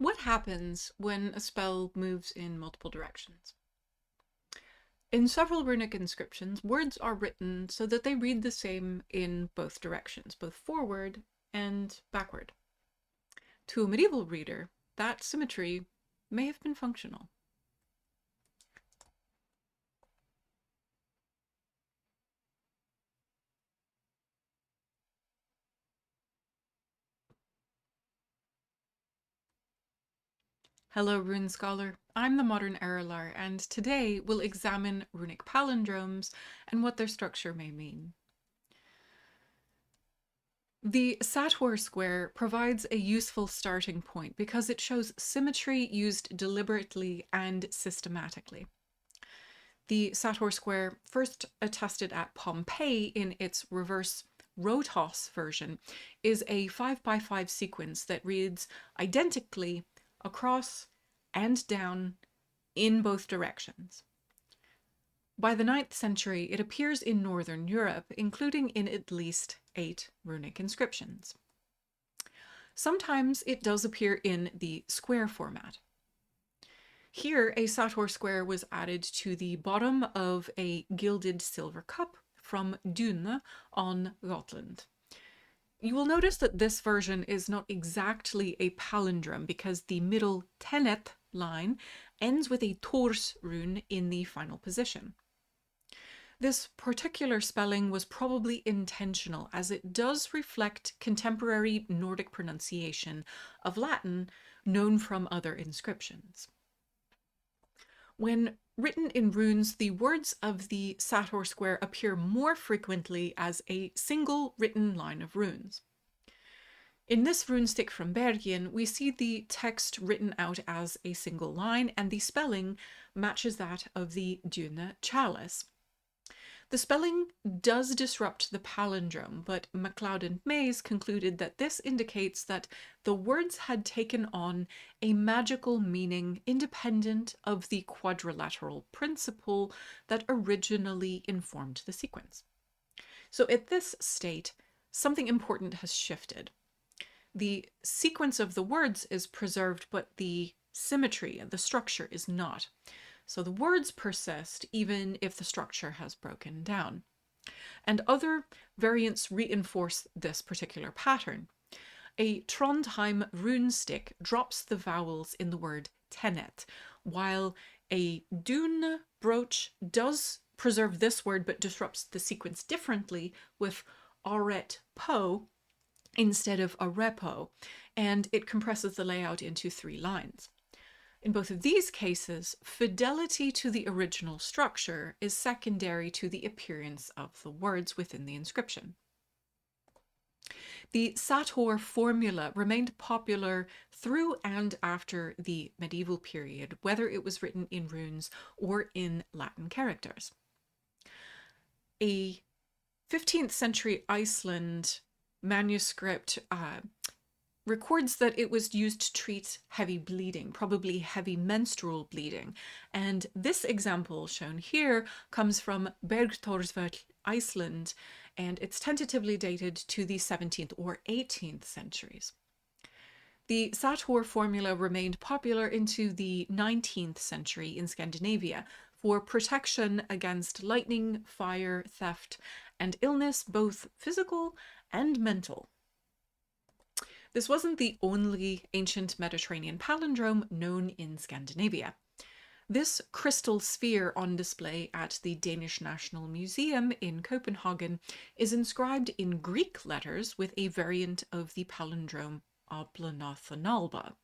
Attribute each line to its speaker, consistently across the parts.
Speaker 1: What happens when a spell moves in multiple directions? In several runic inscriptions, words are written so that they read the same in both directions, both forward and backward. To a medieval reader, that symmetry may have been functional. Hello, Rune Scholar. I'm the modern Erilar, and today we'll examine runic palindromes and what their structure may mean. The SATOR Square provides a useful starting point because it shows symmetry used deliberately and systematically. The SATOR Square, first attested at Pompeii in its reverse Rotos version, is a 5x5 sequence that reads identically across and down in both directions. By the 9th century, it appears in Northern Europe, including in at least 8 runic inscriptions. Sometimes it does appear in the square format. Here, a SATOR square was added to the bottom of a gilded silver cup from Dune on Gotland. You will notice that this version is not exactly a palindrome because the middle tenet line ends with a tors rune in the final position. This particular spelling was probably intentional, as it does reflect contemporary Nordic pronunciation of Latin known from other inscriptions. When written in runes, the words of the SATOR square appear more frequently as a single written line of runes. In this runestick from Bergen, we see the text written out as a single line, and the spelling matches that of the Dune chalice. The spelling does disrupt the palindrome, but MacLeod and Mays concluded that this indicates that the words had taken on a magical meaning independent of the quadrilateral principle that originally informed the sequence. So at this state, something important has shifted. The sequence of the words is preserved, but the symmetry and the structure is not. So the words persist even if the structure has broken down. And other variants reinforce this particular pattern. A Trondheim runestick drops the vowels in the word tenet, while a Dune brooch does preserve this word but disrupts the sequence differently with auret po instead of a repo, and it compresses the layout into 3 lines. In both of these cases, fidelity to the original structure is secondary to the appearance of the words within the inscription. The SATOR formula remained popular through and after the medieval period, whether it was written in runes or in Latin characters. A 15th century Iceland manuscript records that it was used to treat heavy bleeding, probably heavy menstrual bleeding. And this example shown here comes from Bergtorvsvötn, Iceland, and it's tentatively dated to the 17th or 18th centuries. The SATOR formula remained popular into the 19th century in Scandinavia for protection against lightning, fire, theft, and illness, both physical and mental. This wasn't the only ancient Mediterranean palindrome known in Scandinavia. This crystal sphere on display at the Danish National Museum in Copenhagen is inscribed in Greek letters with a variant of the palindrome Oblanathanalba.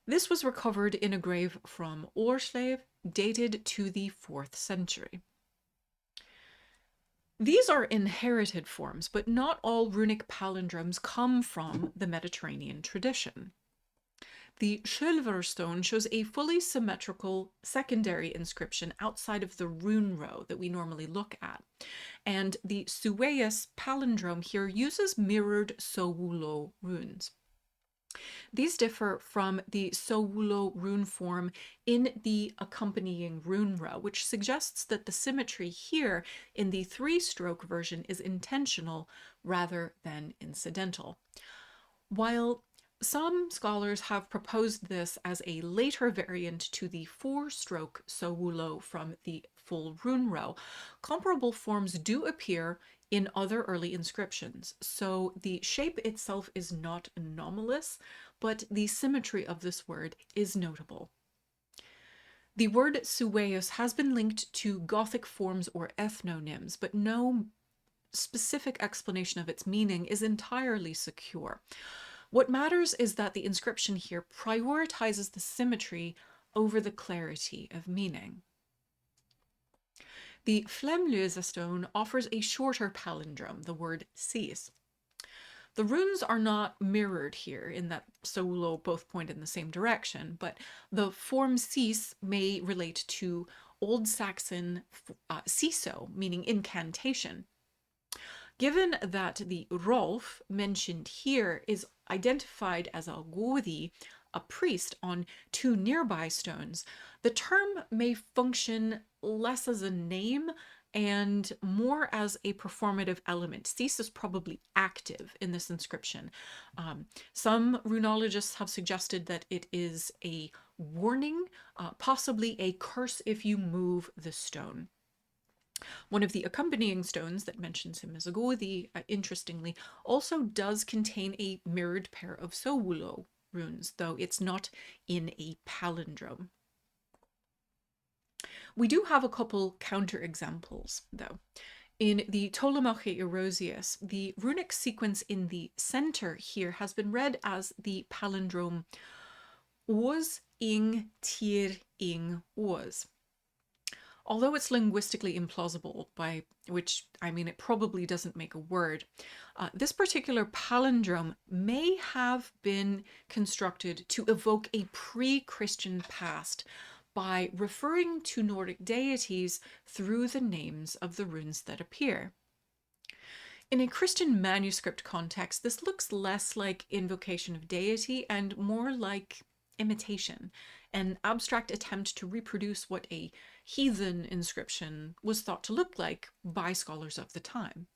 Speaker 1: This was recovered in a grave from Årslev, dated to the 4th century. These are inherited forms, but not all runic palindromes come from the Mediterranean tradition. The Kylver stone shows a fully symmetrical secondary inscription outside of the rune row that we normally look at. And the Sueus palindrome here uses mirrored Sowulo runes. These differ from the Sowulo rune form in the accompanying rune row, which suggests that the symmetry here in the 3-stroke version is intentional rather than incidental. While Some scholars have proposed this as a later variant to the 4-stroke sowulo from the full rune row. Comparable forms do appear in other early inscriptions, so the shape itself is not anomalous, but the symmetry of this word is notable. The word sueus has been linked to Gothic forms or ethnonyms, but no specific explanation of its meaning is entirely secure. What matters is that the inscription here prioritizes the symmetry over the clarity of meaning. The Flemløse stone offers a shorter palindrome, the word sis. The runes are not mirrored here in that sowulo both point in the same direction, but the form sis may relate to Old Saxon siso, meaning incantation. Given that the Rolf mentioned here is identified as a godi, a priest, on 2 nearby stones, the term may function less as a name and more as a performative element. Sis is probably active in this inscription. Some runologists have suggested that it is a warning, possibly a curse if you move the stone. One of the accompanying stones that mentions him as a godi, interestingly, also does contain a mirrored pair of sowulo runes, though it's not in a palindrome. We do have a couple counterexamples, though. In the Ptolemache Erosius, the runic sequence in the center here has been read as the palindrome os ing tir ing os. Although it's linguistically implausible, by which I mean it probably doesn't make a word, this particular palindrome may have been constructed to evoke a pre-Christian past by referring to Nordic deities through the names of the runes that appear. In a Christian manuscript context, this looks less like invocation of deity and more like imitation, an abstract attempt to reproduce what a heathen inscription was thought to look like by scholars of the time.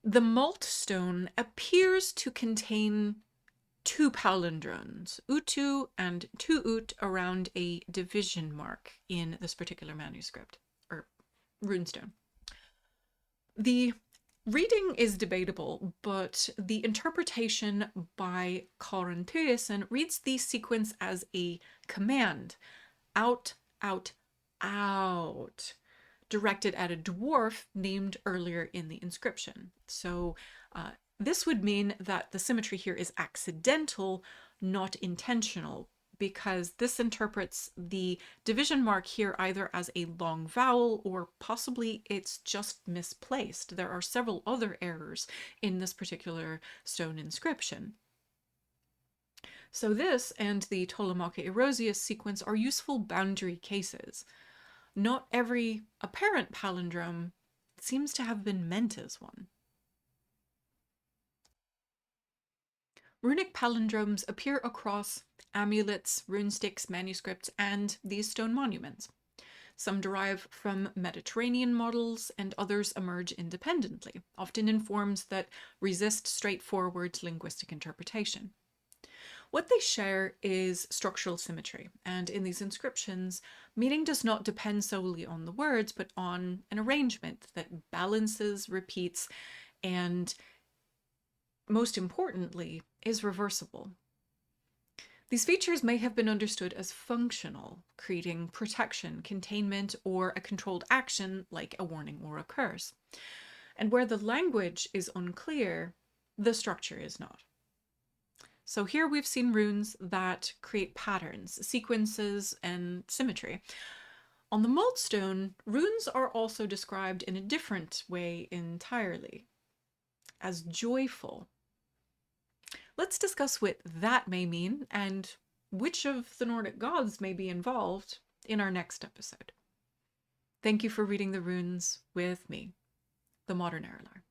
Speaker 1: The Malt stone appears to contain 2 palindromes, utu and tuut, around a division mark in this particular manuscript, or runestone. The reading is debatable, but the interpretation by Karen Thøgersen reads the sequence as a command, out, out, out, directed at a dwarf named earlier in the inscription. So this would mean that the symmetry here is accidental, not intentional, because this interprets the division mark here either as a long vowel or possibly it's just misplaced. There are several other errors in this particular stone inscription. So this and the Ptolemache Erosius sequence are useful boundary cases. Not every apparent palindrome seems to have been meant as one. Runic palindromes appear across amulets, runesticks, manuscripts, and these stone monuments. Some derive from Mediterranean models, and others emerge independently, often in forms that resist straightforward linguistic interpretation. What they share is structural symmetry, and in these inscriptions, meaning does not depend solely on the words, but on an arrangement that balances, repeats, and most importantly, is reversible. These features may have been understood as functional, creating protection, containment, or a controlled action like a warning or a curse. And where the language is unclear, the structure is not. So here we've seen runes that create patterns, sequences, and symmetry. On the Malt stone, runes are also described in a different way entirely, as joyful. Let's discuss what that may mean and which of the Nordic gods may be involved in our next episode. Thank you for reading the runes with me, the Modern Erilar.